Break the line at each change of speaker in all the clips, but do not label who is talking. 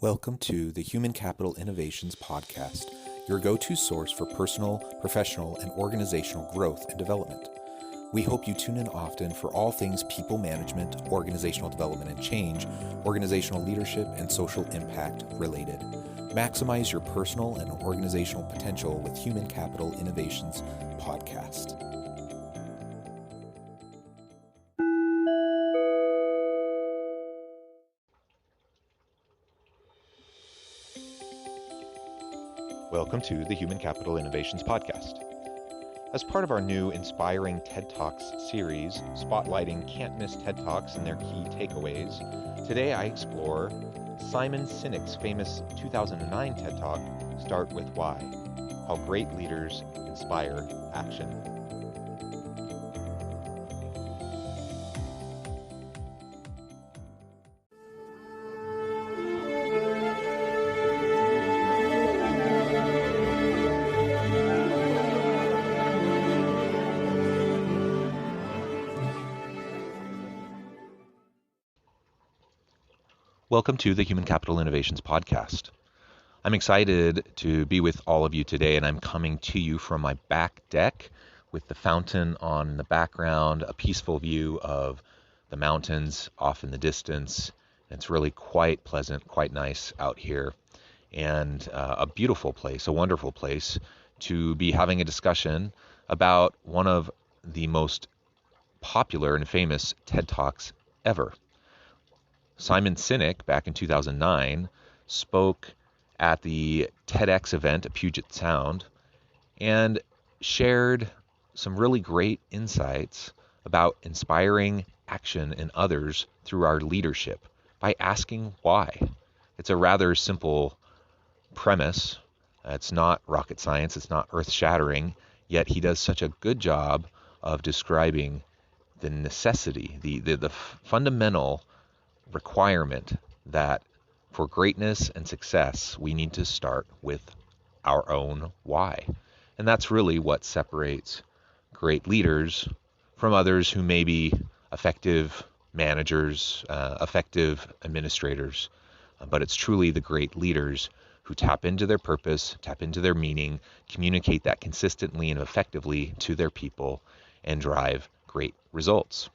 Welcome to the Human Capital Innovations Podcast, your go-to source for personal, professional, and organizational growth and development. We hope you tune in often for all things people management, organizational development and change, organizational leadership, and social impact related. Maximize your personal and organizational potential with Human Capital Innovations Podcast. Welcome to the Human Capital Innovations Podcast. As part of our new Inspiring TED Talks series, spotlighting can't-miss TED Talks and their key takeaways, today I explore Simon Sinek's famous 2009 TED Talk, Start With Why, How Great Leaders Inspire Action. Welcome to the Human Capital Innovations Podcast. I'm excited to be with all of you today, and I'm coming to you from my back deck with the fountain on the background, a peaceful view of the mountains off in the distance. It's really quite pleasant, quite nice out here, and a beautiful place, a wonderful place to be having a discussion about one of the most popular and famous TED Talks ever. Simon Sinek, back in 2009, spoke at the TEDx event at Puget Sound and shared some really great insights about inspiring action in others through our leadership by asking why. It's a rather simple premise. It's not rocket science. It's not earth-shattering, yet he does such a good job of describing the necessity, the fundamental requirement that for greatness and success, we need to start with our own why. And that's really what separates great leaders from others who may be effective managers, effective administrators. But it's truly the great leaders who tap into their purpose, tap into their meaning, communicate that consistently and effectively to their people, and drive great results.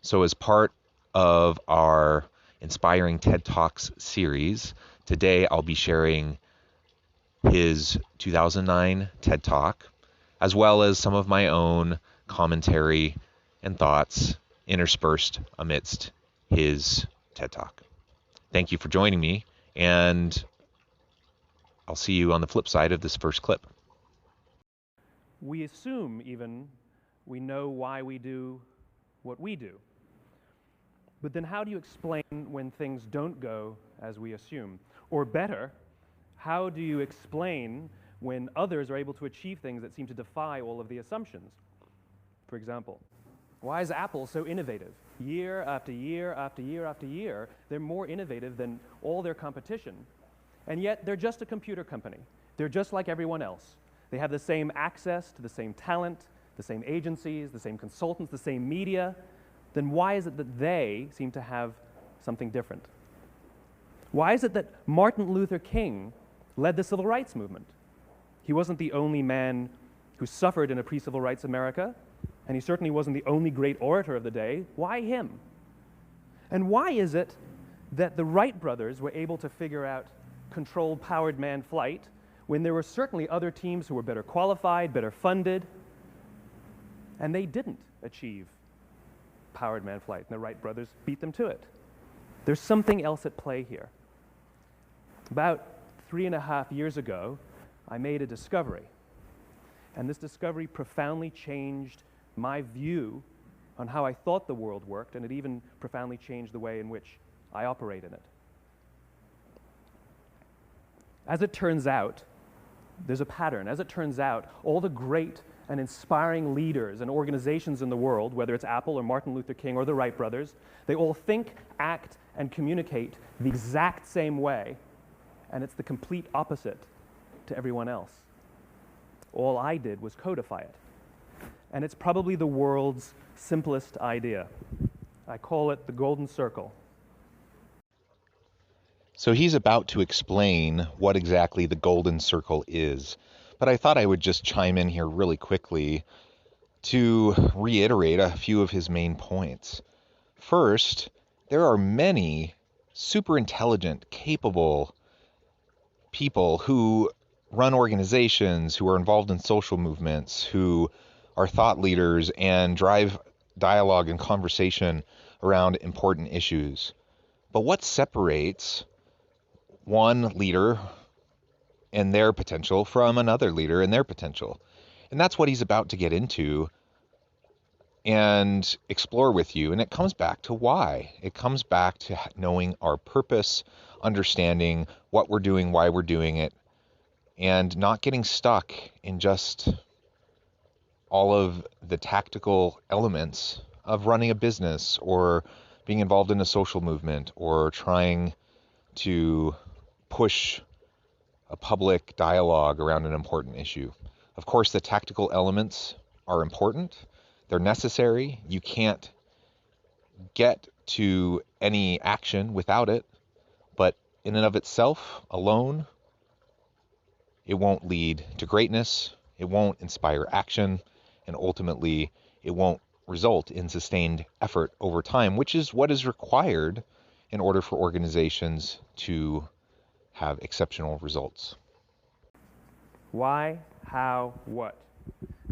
So as part of our Inspiring TED Talks series, today I'll be sharing his 2009 TED Talk, as well as some of my own commentary and thoughts interspersed amidst his TED Talk. Thank you for joining me, and I'll see you on the flip side of this first clip.
We assume even we know why we do what we do. But then how do you explain when things don't go as we assume? Or better, how do you explain when others are able to achieve things that seem to defy all of the assumptions? For example, why is Apple so innovative? Year after year after year after year, they're more innovative than all their competition. And yet they're just a computer company. They're just like everyone else. They have the same access to the same talent, the same agencies, the same consultants, the same media. Then why is it that they seem to have something different? Why is it that Martin Luther King led the civil rights movement? He wasn't the only man who suffered in a pre-civil rights America, and he certainly wasn't the only great orator of the day. Why him? And why is it that the Wright brothers were able to figure out controlled powered manned flight when there were certainly other teams who were better qualified, better funded, and they didn't achieve powered manned flight, and the Wright brothers beat them to it? There's something else at play here. About 3.5 years ago, I made a discovery, and this discovery profoundly changed my view on how I thought the world worked, and it even profoundly changed the way in which I operate in it. As it turns out, there's a pattern. As it turns out, all the great and inspiring leaders and organizations in the world, whether it's Apple or Martin Luther King or the Wright brothers, they all think, act, and communicate the exact same way, and it's the complete opposite to everyone else. All I did was codify it. And it's probably the world's simplest idea. I call it the golden circle.
So he's about to explain what exactly the golden circle is. But I thought I would just chime in here really quickly to reiterate a few of his main points. First, there are many super intelligent, capable people who run organizations, who are involved in social movements, who are thought leaders and drive dialogue and conversation around important issues. But what separates one leader and their potential from another leader and their potential? And that's what he's about to get into and explore with you. And it comes back to why. It comes back to knowing our purpose, understanding what we're doing, why we're doing it, and not getting stuck in just all of the tactical elements of running a business or being involved in a social movement or trying to push a public dialogue around an important issue. Of course, the tactical elements are important. They're necessary. You can't get to any action without it, but in and of itself, alone, it won't lead to greatness, it won't inspire action, and ultimately, it won't result in sustained effort over time, which is what is required in order for organizations to have exceptional results.
Why, how, what?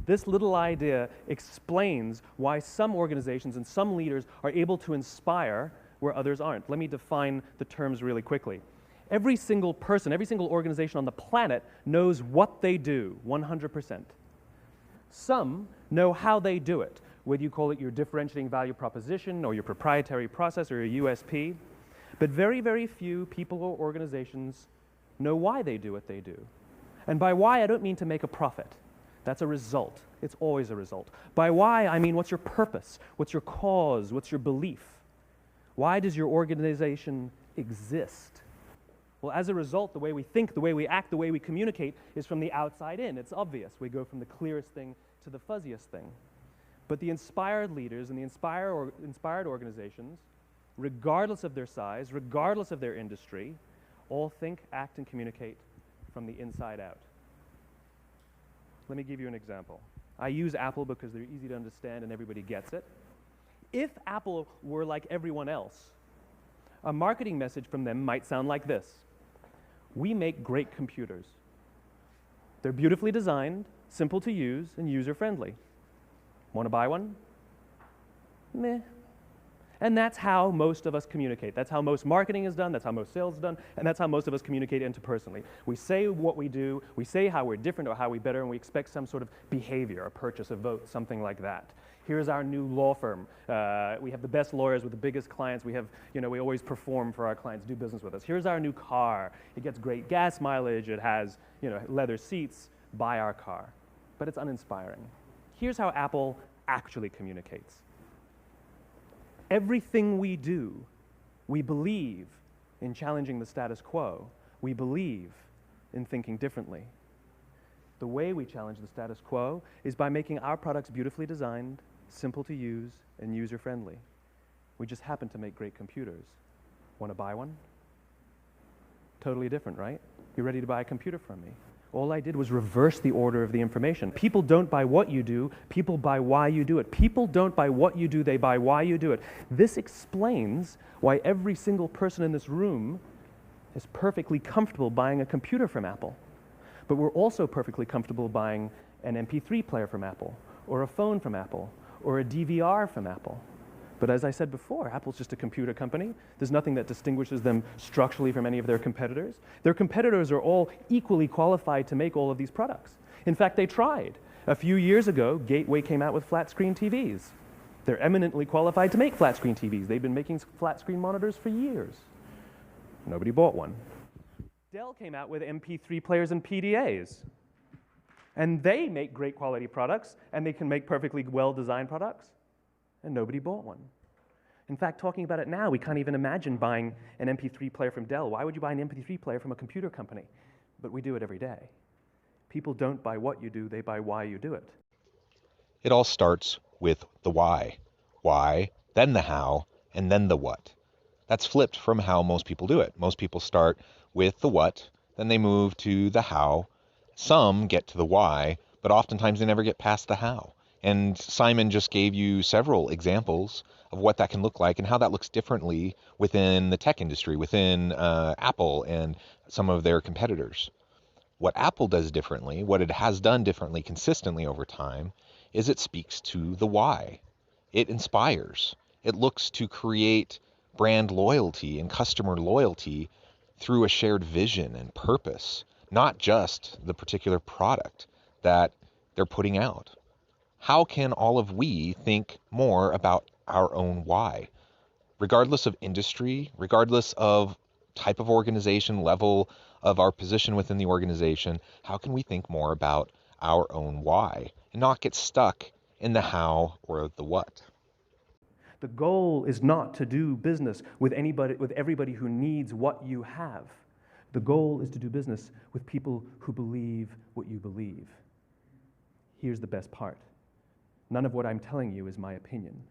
This little idea explains why some organizations and some leaders are able to inspire where others aren't. Let me define the terms really quickly. Every single person, every single organization on the planet knows what they do, 100%. Some know how they do it, whether you call it your differentiating value proposition or your proprietary process or your USP. But very, very few people or organizations know why they do what they do. And by why, I don't mean to make a profit. That's a result. It's always a result. By why, I mean what's your purpose? What's your cause? What's your belief? Why does your organization exist? Well, as a result, the way we think, the way we act, the way we communicate is from the outside in. It's obvious. We go from the clearest thing to the fuzziest thing. But the inspired leaders and the inspired organizations, regardless of their size, regardless of their industry, all think, act, and communicate from the inside out. Let me give you an example. I use Apple because they're easy to understand and everybody gets it. If Apple were like everyone else, a marketing message from them might sound like this. We make great computers. They're beautifully designed, simple to use, and user-friendly. Want to buy one? Meh. And that's how most of us communicate. That's how most marketing is done, that's how most sales is done, and that's how most of us communicate interpersonally. We say what we do, we say how we're different or how we better, and we expect some sort of behavior, a purchase, a vote, something like that. Here's our new law firm. We have the best lawyers with the biggest clients. We have, we always perform for our clients, do business with us. Here's our new car. It gets great gas mileage. It has, leather seats. Buy our car. But it's uninspiring. Here's how Apple actually communicates. Everything we do, we believe in challenging the status quo. We believe in thinking differently. The way we challenge the status quo is by making our products beautifully designed, simple to use, and user-friendly. We just happen to make great computers. Want to buy one? Totally different, right? You ready to buy a computer from me? All I did was reverse the order of the information. People don't buy what you do, people buy why you do it. People don't buy what you do, they buy why you do it. This explains why every single person in this room is perfectly comfortable buying a computer from Apple. But we're also perfectly comfortable buying an MP3 player from Apple, or a phone from Apple, or a DVR from Apple. But as I said before, Apple's just a computer company. There's nothing that distinguishes them structurally from any of their competitors. Their competitors are all equally qualified to make all of these products. In fact, they tried. A few years ago, Gateway came out with flat-screen TVs. They're eminently qualified to make flat-screen TVs. They've been making flat-screen monitors for years. Nobody bought one. Dell came out with MP3 players and PDAs. And they make great quality products, and they can make perfectly well-designed products. And nobody bought one. In fact, talking about it now, we can't even imagine buying an MP3 player from Dell. Why would you buy an MP3 player from a computer company? But we do it every day. People don't buy what you do, they buy why you do it.
It all starts with the why. Why, then the how, and then the what. That's flipped from how most people do it. Most people start with the what, then they move to the how. Some get to the why, but oftentimes they never get past the how. And Simon just gave you several examples of what that can look like and how that looks differently within the tech industry, within Apple and some of their competitors. What Apple does differently, what it has done differently consistently over time, is it speaks to the why. It inspires. It looks to create brand loyalty and customer loyalty through a shared vision and purpose, not just the particular product that they're putting out. How can all of we think more about our own why? Regardless of industry, regardless of type of organization, level of our position within the organization, how can we think more about our own why and not get stuck in the how or the what?
The goal is not to do business with everybody who needs what you have. The goal is to do business with people who believe what you believe. Here's the best part. None of what I'm telling you is my opinion.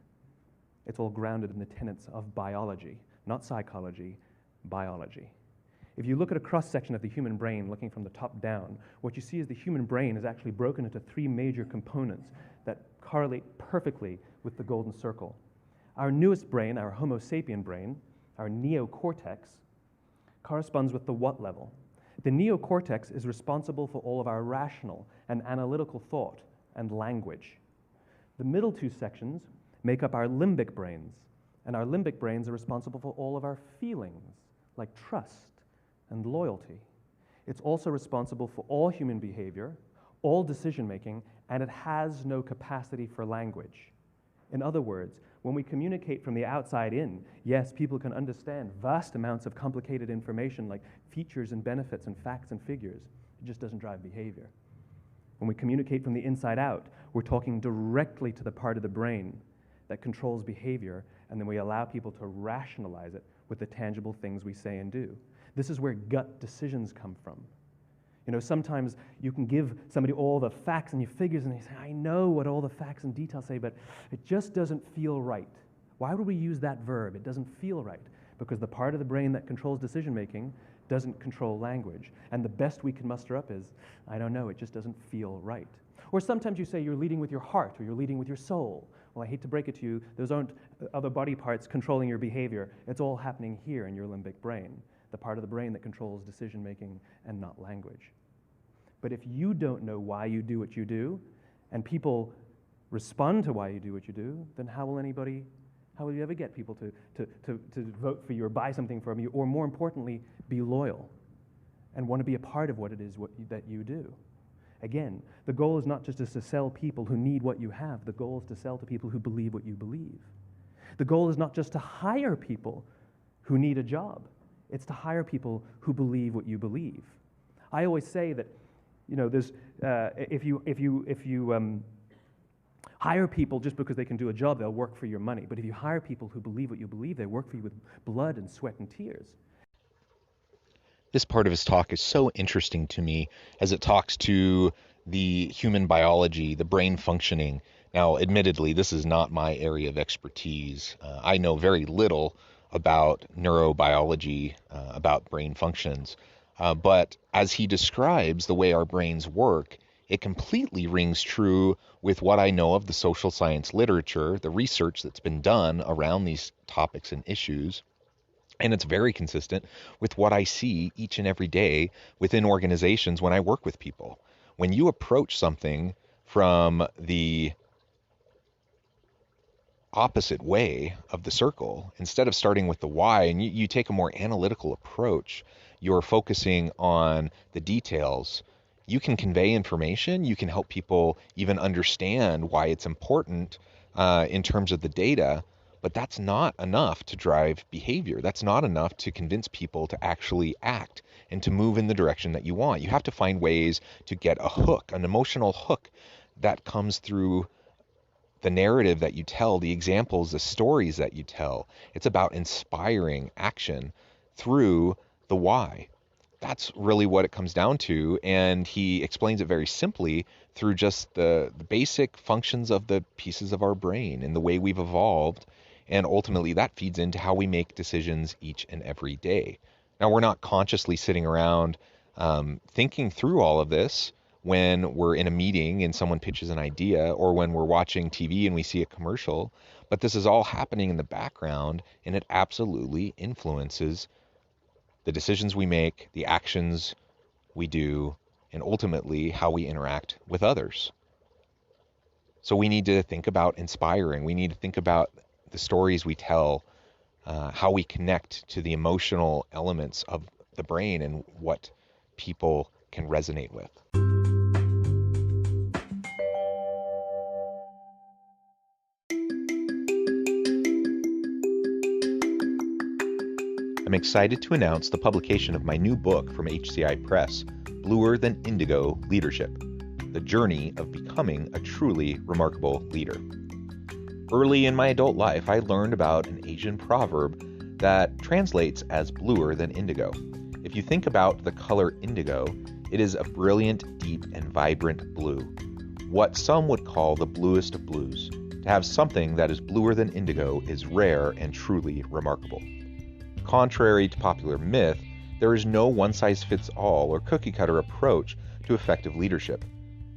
It's all grounded in the tenets of biology, not psychology, biology. If you look at a cross-section of the human brain, looking from the top down, what you see is the human brain is actually broken into three major components that correlate perfectly with the golden circle. Our newest brain, our Homo sapien brain, our neocortex, corresponds with the what level. The neocortex is responsible for all of our rational and analytical thought and language. The middle two sections make up our limbic brains, and our limbic brains are responsible for all of our feelings, like trust and loyalty. It's also responsible for all human behavior, all decision-making, and it has no capacity for language. In other words, when we communicate from the outside in, yes, people can understand vast amounts of complicated information like features and benefits and facts and figures. It just doesn't drive behavior. When we communicate from the inside out, we're talking directly to the part of the brain that controls behavior, and then we allow people to rationalize it with the tangible things we say and do. This is where gut decisions come from. You know, sometimes you can give somebody all the facts and your figures, and they say, I know what all the facts and details say, but it just doesn't feel right. Why would we use that verb? It doesn't feel right. Because the part of the brain that controls decision-making doesn't control language. And the best we can muster up is, I don't know, it just doesn't feel right. Or sometimes you say you're leading with your heart or you're leading with your soul. Well, I hate to break it to you, those aren't other body parts controlling your behavior. It's all happening here in your limbic brain, the part of the brain that controls decision-making and not language. But if you don't know why you do what you do, and people respond to why you do what you do, then how will you ever get people to vote for you or buy something from you, or more importantly, be loyal and want to be a part of what it is that you do? Again, the goal is not just to sell people who need what you have. The goal is to sell to people who believe what you believe. The goal is not just to hire people who need a job. It's to hire people who believe what you believe. I always say that, you know, there's if you hire people just because they can do a job, they'll work for your money. But if you hire people who believe what you believe, they work for you with blood and sweat and tears.
This part of his talk is so interesting to me as it talks to the human biology, the brain functioning. Now, admittedly, this is not my area of expertise. I know very little about neurobiology, about brain functions. But as he describes the way our brains work, it completely rings true with what I know of the social science literature, the research that's been done around these topics and issues. And it's very consistent with what I see each and every day within organizations when I work with people. When you approach something from the opposite way of the circle, instead of starting with the why, and you take a more analytical approach, you're focusing on the details, you can convey information, you can help people even understand why it's important in terms of the data, but that's not enough to drive behavior. That's not enough to convince people to actually act and to move in the direction that you want. You have to find ways to get a hook, an emotional hook that comes through the narrative that you tell, the examples, the stories that you tell. It's about inspiring action through the why. That's really what it comes down to, and he explains it very simply through just the basic functions of the pieces of our brain and the way we've evolved And ultimately, that feeds into how we make decisions each and every day. Now, we're not consciously sitting around thinking through all of this when we're in a meeting and someone pitches an idea, or when we're watching TV and we see a commercial, but this is all happening in the background, and it absolutely influences the decisions we make, the actions we do, and ultimately how we interact with others. So we need to think about inspiring. We need to think about the stories we tell, how we connect to the emotional elements of the brain and what people can resonate with. I'm excited to announce the publication of my new book from HCI Press, Bluer Than Indigo Leadership: The Journey of Becoming a Truly Remarkable Leader. Early in my adult life, I learned about an Asian proverb that translates as bluer than indigo. If you think about the color indigo, it is a brilliant, deep, and vibrant blue, what some would call the bluest of blues. To have something that is bluer than indigo is rare and truly remarkable. Contrary to popular myth, there is no one-size-fits-all or cookie-cutter approach to effective leadership.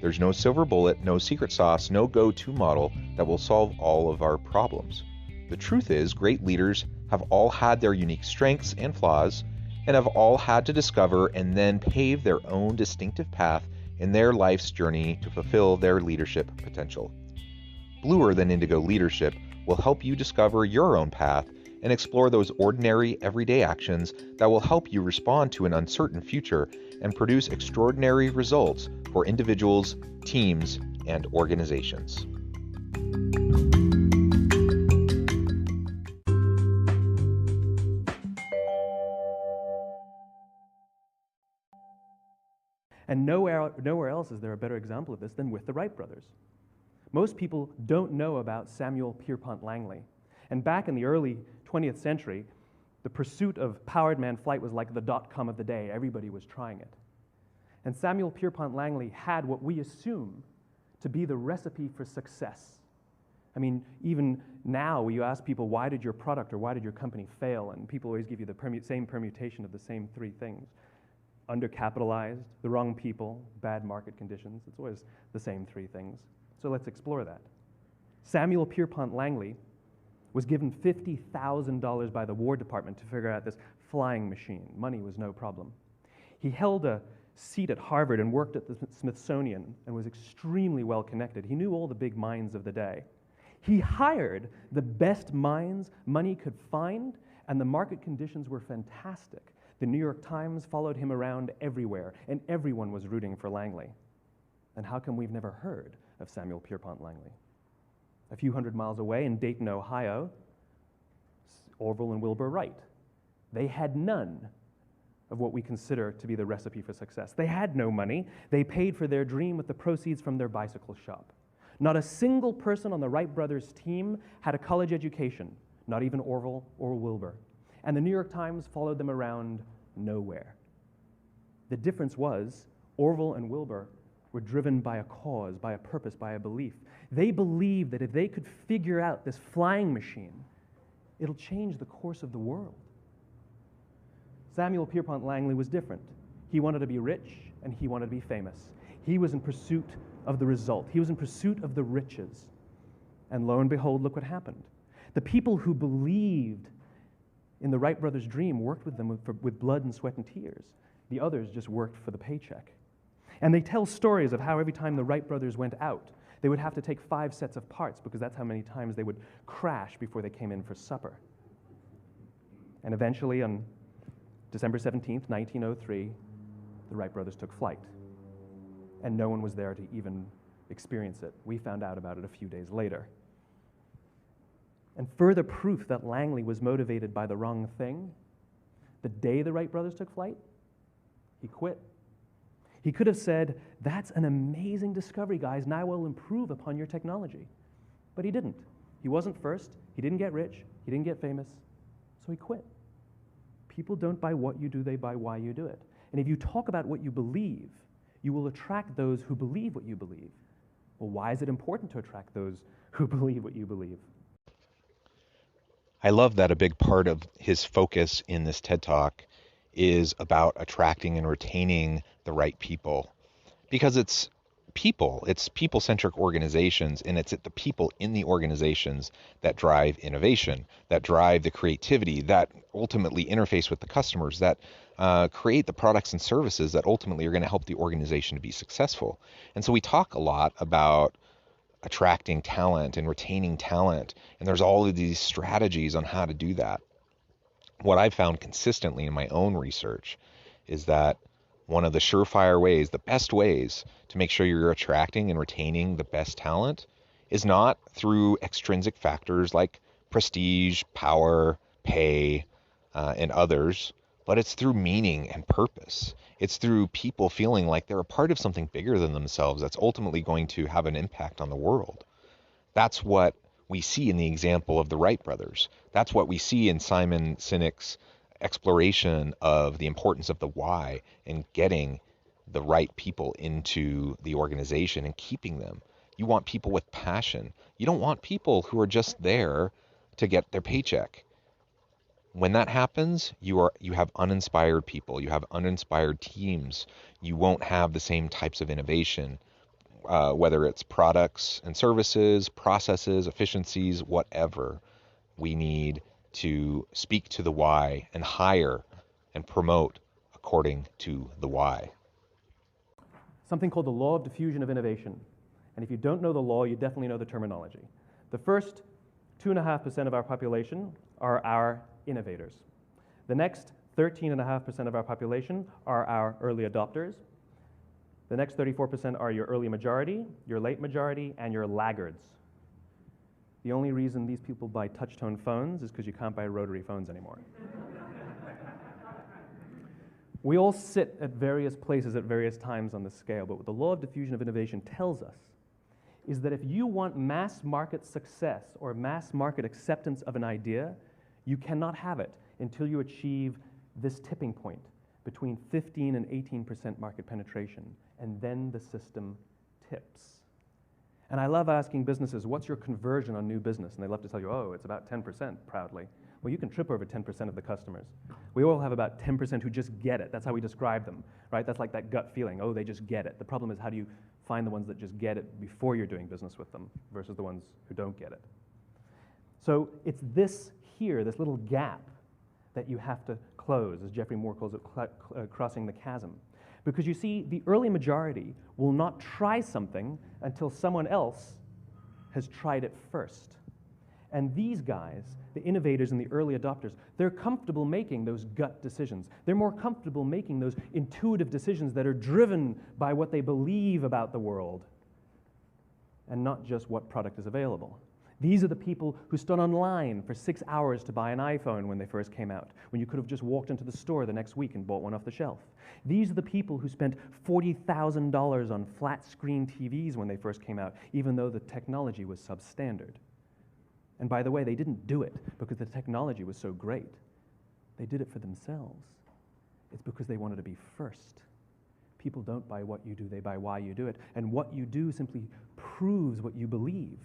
There's no silver bullet, no secret sauce, no go-to model that will solve all of our problems. The truth is, great leaders have all had their unique strengths and flaws, and have all had to discover and then pave their own distinctive path in their life's journey to fulfill their leadership potential. Bluer Than Indigo Leadership will help you discover your own path and explore those ordinary, everyday actions that will help you respond to an uncertain future and produce extraordinary results for individuals, teams, and organizations.
And nowhere else is there a better example of this than with the Wright brothers. Most people don't know about Samuel Pierpont Langley. And back in the early 20th century, the pursuit of powered manned flight was like the dot-com of the day. Everybody was trying it. And Samuel Pierpont Langley had what we assume to be the recipe for success. I mean, even now, you ask people, why did your product or why did your company fail? And people always give you the same permutation of the same three things. Undercapitalized, the wrong people, bad market conditions. It's always the same three things. So let's explore that. Samuel Pierpont Langley was given $50,000 by the War Department to figure out this flying machine. Money was no problem. He held a seat at Harvard and worked at the Smithsonian and was extremely well connected. He knew all the big minds of the day. He hired the best minds money could find, and the market conditions were fantastic. The New York Times followed him around everywhere, and everyone was rooting for Langley. And how come we've never heard of Samuel Pierpont Langley? A few hundred miles away in Dayton, Ohio, Orville and Wilbur Wright. They had none of what we consider to be the recipe for success. They had no money. They paid for their dream with the proceeds from their bicycle shop. Not a single person on the Wright brothers' team had a college education, not even Orville or Wilbur. And the New York Times followed them around nowhere. The difference was Orville and Wilbur were driven by a cause, by a purpose, by a belief. They believed that if they could figure out this flying machine, it'll change the course of the world. Samuel Pierpont Langley was different. He wanted to be rich and he wanted to be famous. He was in pursuit of the result. He was in pursuit of the riches. And lo and behold, look what happened. The people who believed in the Wright brothers' dream worked with them with blood and sweat and tears. The others just worked for the paycheck. And they tell stories of how every time the Wright brothers went out, they would have to take 5 sets of parts because that's how many times they would crash before they came in for supper. And eventually, on December 17th, 1903, the Wright brothers took flight. And no one was there to even experience it. We found out about it a few days later. And further proof that Langley was motivated by the wrong thing, the day the Wright brothers took flight, he quit. He could have said, that's an amazing discovery, guys. Now we'll improve upon your technology. But he didn't. He wasn't first. He didn't get rich. He didn't get famous. So he quit. People don't buy what you do, they buy why you do it. And if you talk about what you believe, you will attract those who believe what you believe. Well, why is it important to attract those who believe what you believe?
I love that a big part of his focus in this TED Talk is about attracting and retaining the right people, because it's people-centric organizations, and it's the people in the organizations that drive innovation, that drive the creativity, that ultimately interface with the customers, that create the products and services that ultimately are going to help the organization to be successful. And so we talk a lot about attracting talent and retaining talent, and there's all of these strategies on how to do that. What I've found consistently in my own research is that one of the surefire ways, the best ways to make sure you're attracting and retaining the best talent is not through extrinsic factors like prestige, power, pay, and others, but it's through meaning and purpose. It's through people feeling like they're a part of something bigger than themselves that's ultimately going to have an impact on the world. That's what we see in the example of the Wright brothers. That's what we see in Simon Sinek's exploration of the importance of the why and getting the right people into the organization and keeping them. You want people with passion. You don't want people who are just there to get their paycheck. When that happens, you have uninspired people, you have uninspired teams. You won't have the same types of innovation, whether it's products and services, processes, efficiencies, whatever. We need to speak to the why and hire and promote according to the why.
Something called the law of diffusion of innovation. And if you don't know the law, you definitely know the terminology. The first 2.5% of our population are our innovators. The next 13.5% of our population are our early adopters. The next 34% are your early majority, your late majority, and your laggards. The only reason these people buy touch-tone phones is because you can't buy rotary phones anymore. We all sit at various places at various times on the scale, but what the law of diffusion of innovation tells us is that if you want mass market success or mass market acceptance of an idea, you cannot have it until you achieve this tipping point between 15 and 18% market penetration, and then the system tips. And I love asking businesses, what's your conversion on new business? And they love to tell you, oh, it's about 10%, proudly. Well, you can trip over 10% of the customers. We all have about 10% who just get it. That's how we describe them, right? That's like that gut feeling, oh, they just get it. The problem is, how do you find the ones that just get it before you're doing business with them versus the ones who don't get it? So it's this here, this little gap, that you have to close, as Geoffrey Moore calls it, crossing the chasm. Because you see, the early majority will not try something until someone else has tried it first. And these guys, the innovators and the early adopters, they're comfortable making those gut decisions. They're more comfortable making those intuitive decisions that are driven by what they believe about the world and not just what product is available. These are the people who stood online for 6 hours to buy an iPhone when they first came out, when you could have just walked into the store the next week and bought one off the shelf. These are the people who spent $40,000 on flat-screen TVs when they first came out, even though the technology was substandard. And by the way, they didn't do it because the technology was so great. They did it for themselves. It's because they wanted to be first. People don't buy what you do, they buy why you do it. And what you do simply proves what you believe.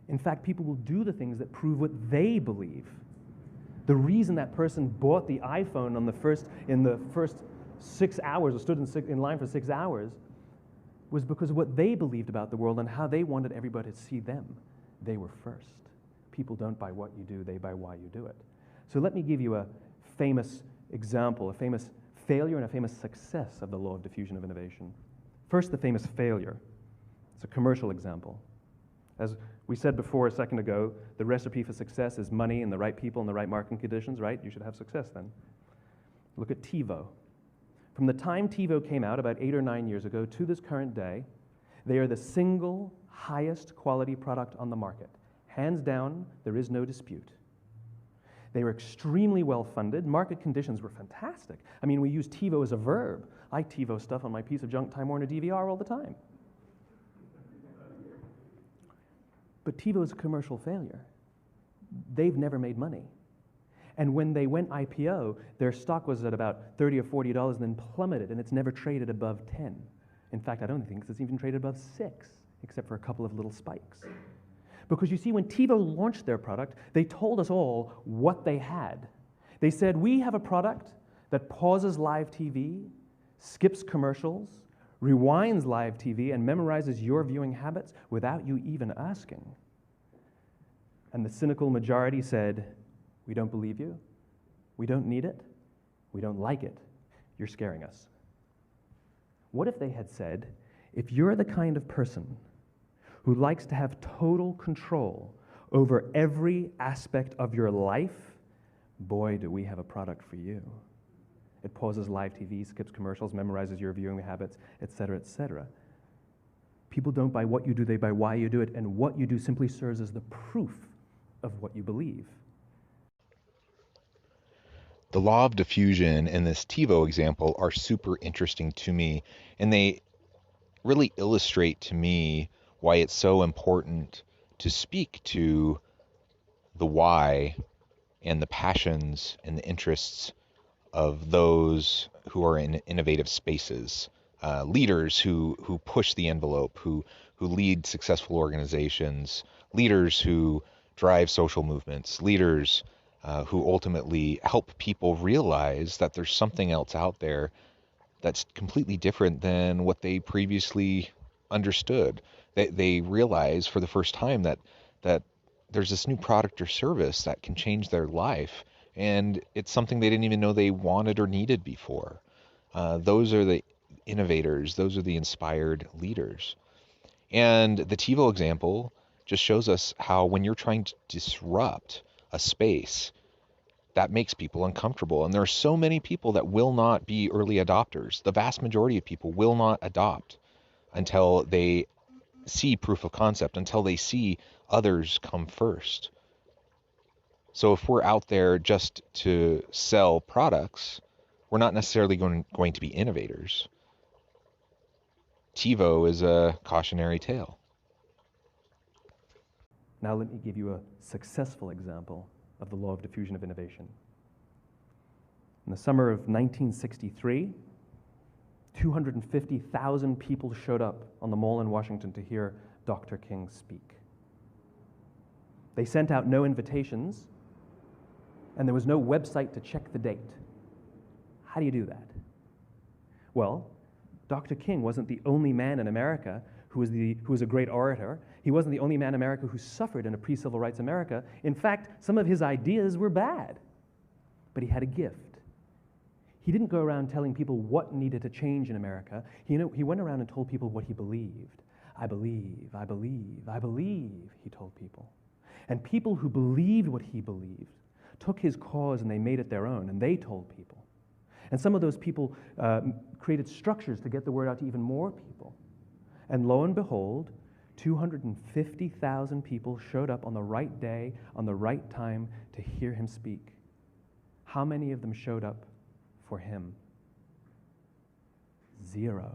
In fact, people will do the things that prove what they believe. The reason that person bought the iPhone in the first 6 hours, or stood in line for 6 hours, was because of what they believed about the world and how they wanted everybody to see them. They were first. People don't buy what you do, they buy why you do it. So let me give you a famous example, a famous failure and a famous success of the law of diffusion of innovation. First, the famous failure. It's a commercial example. As we said before a second ago, the recipe for success is money and the right people and the right marketing conditions, right? You should have success then. Look at TiVo. From the time TiVo came out about 8 or 9 years ago to this current day, they are the single highest quality product on the market. Hands down, there is no dispute. They were extremely well funded. Market conditions were fantastic. I mean, we use TiVo as a verb. I TiVo stuff on my piece of junk Time Warner DVR all the time. But TiVo is a commercial failure. They've never made money. And when they went IPO, their stock was at about $30 or $40 and then plummeted, and it's never traded above 10. In fact, I don't think it's even traded above 6, except for a couple of little spikes. Because you see, when TiVo launched their product, they told us all what they had. They said, we have a product that pauses live TV, skips commercials, rewinds live TV, and memorizes your viewing habits without you even asking. And the cynical majority said, we don't believe you, we don't need it, we don't like it, you're scaring us. What if they had said, if you're the kind of person who likes to have total control over every aspect of your life, boy, do we have a product for you. It pauses live TV, skips commercials, memorizes your viewing habits, etc., etc. People don't buy what you do, they buy why you do it, and what you do simply serves as the proof of what you believe.
The law of diffusion and this TiVo example are super interesting to me, and they really illustrate to me why it's so important to speak to the why and the passions and the interests of those who are in innovative spaces, leaders who push the envelope, who lead successful organizations, leaders who drive social movements, leaders who ultimately help people realize that there's something else out there that's completely different than what they previously understood. They realize for the first time that there's this new product or service that can change their life, and it's something they didn't even know they wanted or needed before. Those are the innovators. Those are the inspired leaders. And the TiVo example just shows us how when you're trying to disrupt a space, that makes people uncomfortable. And there are so many people that will not be early adopters. The vast majority of people will not adopt until they see proof of concept, until they see others come first. So if we're out there just to sell products, we're not necessarily going to be innovators. TiVo is a cautionary tale.
Now let me give you a successful example of the law of diffusion of innovation. In the summer of 1963, 250,000 people showed up on the Mall in Washington to hear Dr. King speak. They sent out no invitations, and there was no website to check the date. How do you do that? Well, Dr. King wasn't the only man in America who was a great orator. He wasn't the only man in America who suffered in a pre-civil rights America. In fact, some of his ideas were bad, but he had a gift. He didn't go around telling people what needed to change in America. He went around and told people what he believed. I believe, I believe, I believe, he told people. And people who believed what he believed took his cause and they made it their own, and they told people. And some of those people created structures to get the word out to even more people. And lo and behold, 250,000 people showed up on the right day, on the right time to hear him speak. How many of them showed up for him? 0.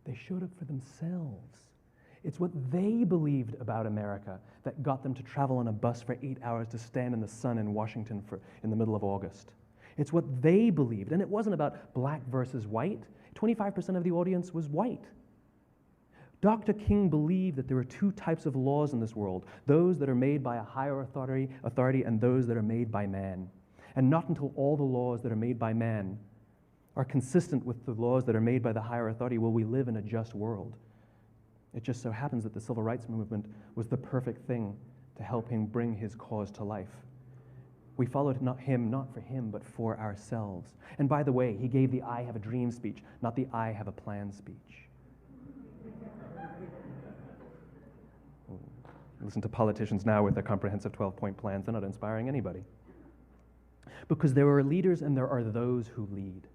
They showed up for themselves. It's what they believed about America that got them to travel on a bus for 8 hours to stand in the sun in Washington in the middle of August. It's what they believed, and it wasn't about black versus white. 25% of the audience was white. Dr. King believed that there are two types of laws in this world, those that are made by a higher authority and those that are made by man. And not until all the laws that are made by man are consistent with the laws that are made by the higher authority will we live in a just world. It just so happens that the civil rights movement was the perfect thing to help him bring his cause to life. We followed not for him, but for ourselves. And by the way, he gave the I have a dream speech, not the I have a plan speech. Listen to politicians now with their comprehensive 12-point plans. They're not inspiring anybody. Because there are leaders and there are those who lead.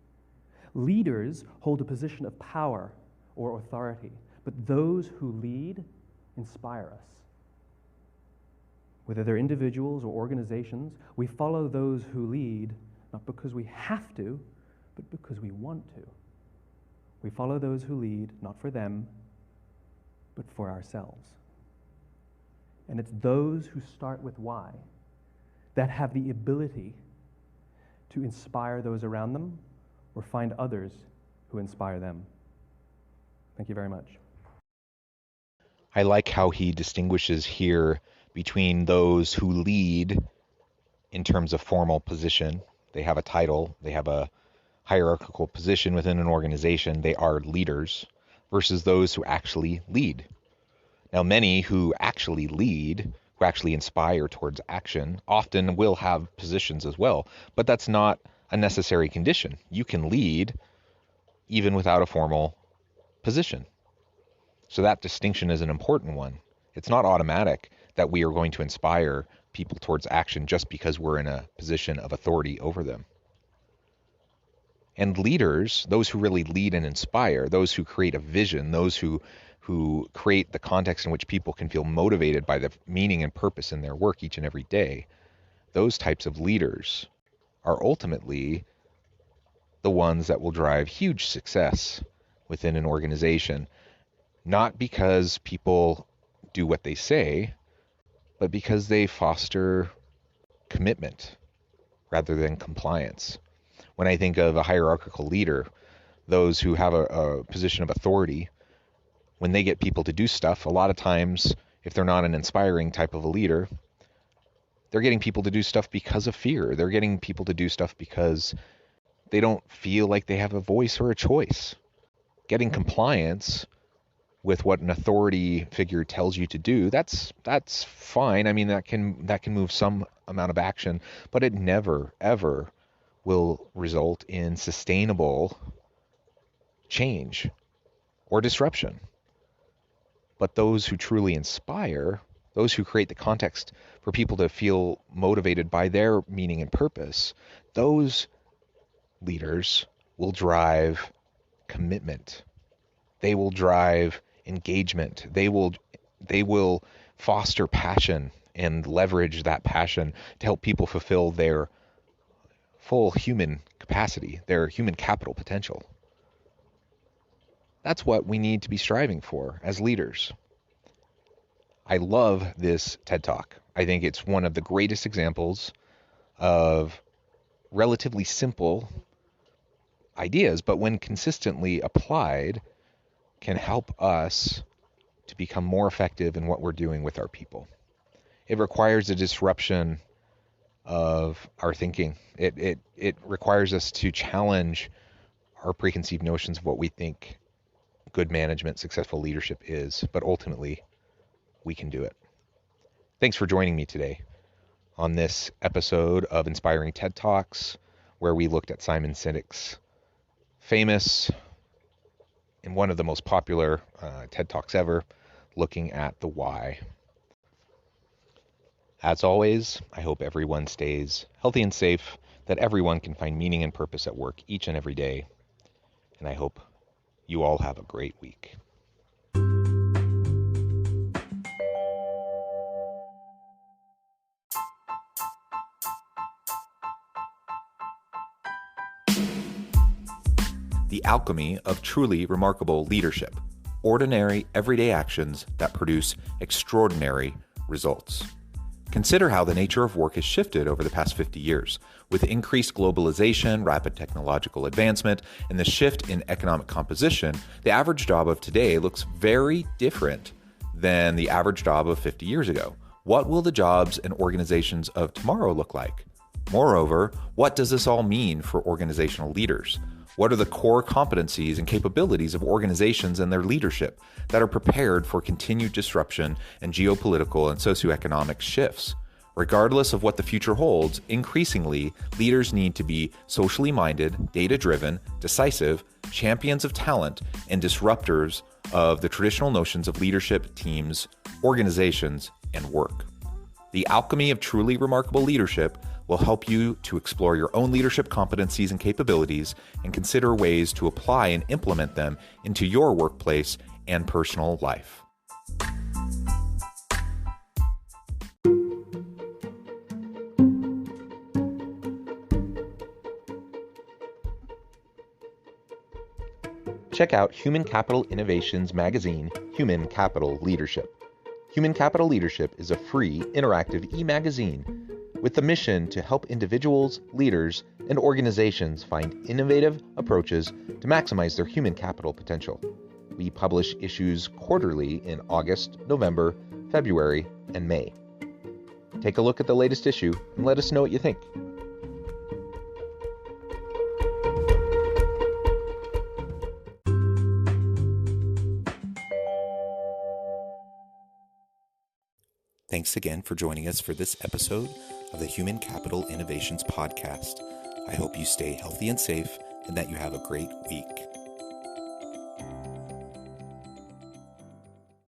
Leaders hold a position of power or authority, but those who lead inspire us. Whether they're individuals or organizations, we follow those who lead not because we have to, but because we want to. We follow those who lead not for them, but for ourselves. And it's those who start with why that have the ability to inspire those around them or find others who inspire them. Thank you very much.
I like how he distinguishes here between those who lead in terms of formal position. They have a title, they have a hierarchical position within an organization, they are leaders, versus those who actually lead. Now, many who actually lead, who actually inspire towards action, often will have positions as well, but that's not a necessary condition. You can lead even without a formal position. So that distinction is an important one. It's not automatic that we are going to inspire people towards action just because we're in a position of authority over them. And leaders, those who really lead and inspire, those who create a vision, those who create the context in which people can feel motivated by the meaning and purpose in their work each and every day, those types of leaders are ultimately the ones that will drive huge success within an organization, not because people do what they say, but because they foster commitment rather than compliance. When I think of a hierarchical leader, those who have a position of authority, when they get people to do stuff, a lot of times, if they're not an inspiring type of a leader, they're getting people to do stuff because of fear. They're getting people to do stuff because they don't feel like they have a voice or a choice. Getting compliance with what an authority figure tells you to do, that's fine. I mean, that can move some amount of action, but it never, ever will result in sustainable change or disruption. But those who truly inspire, those who create the context for people to feel motivated by their meaning and purpose, those leaders will drive commitment. They will drive engagement. They will foster passion and leverage that passion to help people fulfill their full human capacity, their human capital potential. That's what we need to be striving for as leaders. I love this TED Talk. I think it's one of the greatest examples of relatively simple ideas, but when consistently applied, can help us to become more effective in what we're doing with our people. It requires a disruption of our thinking. It requires us to challenge our preconceived notions of what we think good management, successful leadership is, but ultimately we can do it. Thanks for joining me today on this episode of Inspiring TED Talks, where we looked at Simon Sinek's famous and one of the most popular TED Talks ever, looking at the why. As always, I hope everyone stays healthy and safe, that everyone can find meaning and purpose at work each and every day, and I hope you all have a great week. The alchemy of truly remarkable leadership. Ordinary, everyday actions that produce extraordinary results. Consider how the nature of work has shifted over the past 50 years. With increased globalization, rapid technological advancement, and the shift in economic composition, the average job of today looks very different than the average job of 50 years ago. What will the jobs and organizations of tomorrow look like? Moreover, what does this all mean for organizational leaders? What are the core competencies and capabilities of organizations and their leadership that are prepared for continued disruption and geopolitical and socioeconomic shifts? Regardless of what the future holds, increasingly, leaders need to be socially minded, data-driven, decisive, champions of talent, and disruptors of the traditional notions of leadership, teams, organizations, and work. The alchemy of truly remarkable leadership will help you to explore your own leadership competencies and capabilities and consider ways to apply and implement them into your workplace and personal life. Check out Human Capital Innovations magazine, Human Capital Leadership. Human Capital Leadership is a free, interactive e-magazine with the mission to help individuals, leaders, and organizations find innovative approaches to maximize their human capital potential. We publish issues quarterly in August, November, February, and May. Take a look at the latest issue and let us know what you think. Thanks again for joining us for this episode of the Human Capital Innovations Podcast. I hope you stay healthy and safe and that you have a great week.